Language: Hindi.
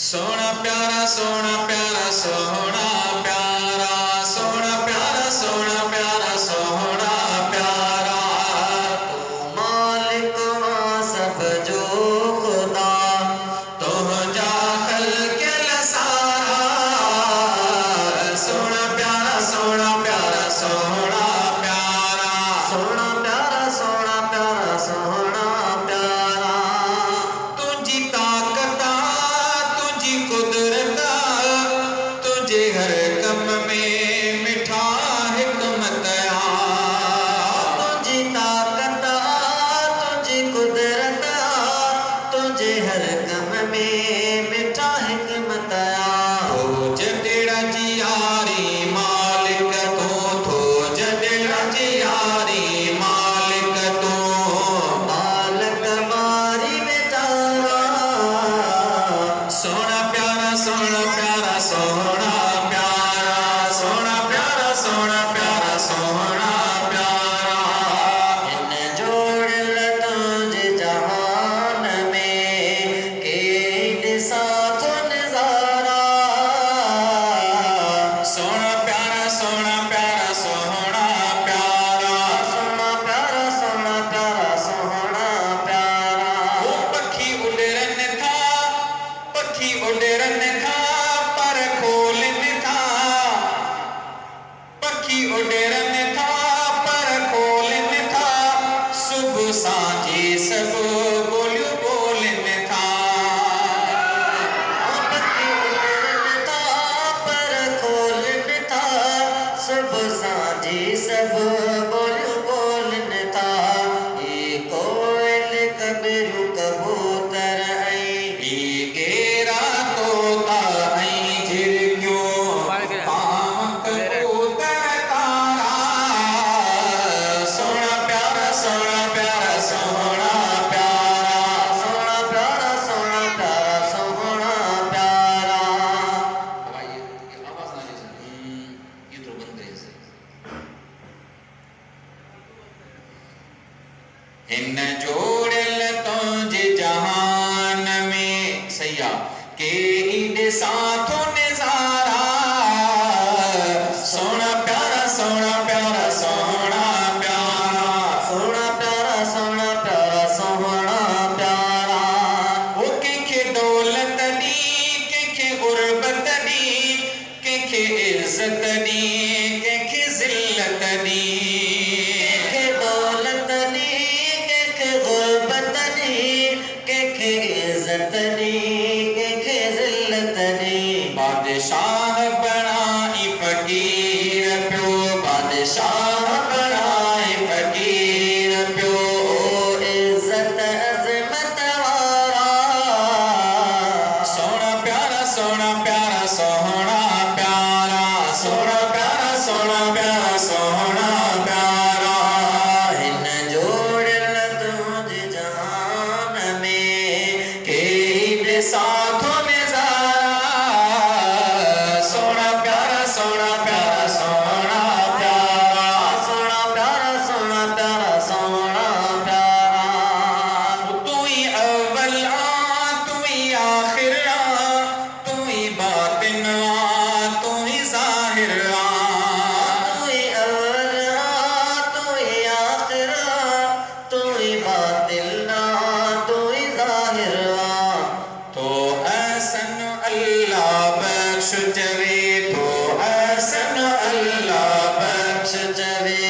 सोना प्यारा सोना प्यारा सोना प्यारा सोना प्यारा सोना प्यारा सोना प्यारा तू मालिक मां सब जो खुदा तो जा खल्क़ सारा सोना प्यारा सोना प्यारा सोना प्यारा सोना प्यारा सोना प्यारा सोना प्यारा तुझी ताकत तुझी कुदरत तुझे हर कम में मिठा हिकमत तुझी ताकत तुझी कुदरत तुझे हर कम में मिठा हिकमत तो जडेड़ा जी यारी मालिक तो जडेड़ा जी यारी मालिक तो बालक मारी बेचारा सोना प्यारा सोना प्यारा सोना प्यारा सोना प्यारा सोना प्यारा सोना प्यारा इन जोड़ल तुझे जहान में के साथ नजारा सोना प्यारा सोना प्यारा सोना प्यारा सोना प्यारा सोना प्यारा सोना प्यारा वो पक्षी उड़न था पक्षी उड़न था पर खोलन था पक्षी उड़न था पर खोलन था सुबह सांझे सब बोलियो बोलन था पक्षी उड़न था पर खोलन था सुबह सांझे सब बोलियो बोलन था ये कोयल कबरू कबूतर आई गेरा तोता आई झिरक्यो पाम कबूतर तारा सोना प्यारा सोना प्यारा सोना प्यारा सोना प्यारा सोना प्यारा सोना प्यारा भाई ये आवाज ना ले ये तो बंद है से इन जोड़ल तुझे जहान में सैया के ईद साथों नजारा सोना प्यारा सोना प्यारा सोना प्यारा सोना प्यारा सोना प्यारा सोना प्यारा वो के दौलत दी के गुरबत दी के इज्जत दी के जिल्लत दी के दौलत दी के गुरबत दी के इज्जत दी के जिल्लत दी बादशाह बनाई फकीर प्यो बादशाह बनाई फकीर प्यो इज्जत अजमत वारा सोना प्यारा सोना प्यारा सोना प्यारा सोना प्यारा सोना प्यारा सोना प्यारा इन जोड़ल तुझे जहान में के साथों नजारा सोना प्यारा सोना प्यारा सोना प्यारा सोना प्यारा सोना प्यारा सोना प्यारा तू ही अव्वल तू ही आखिर तू ही बातिन तू ही जाहिर तू ही अव्वल तू ही आखिर तू ही बातिन तू ही जाहिर तो ऐसन अल्लाह बख्श जवे तो ऐसन अल्लाह बख्श जवे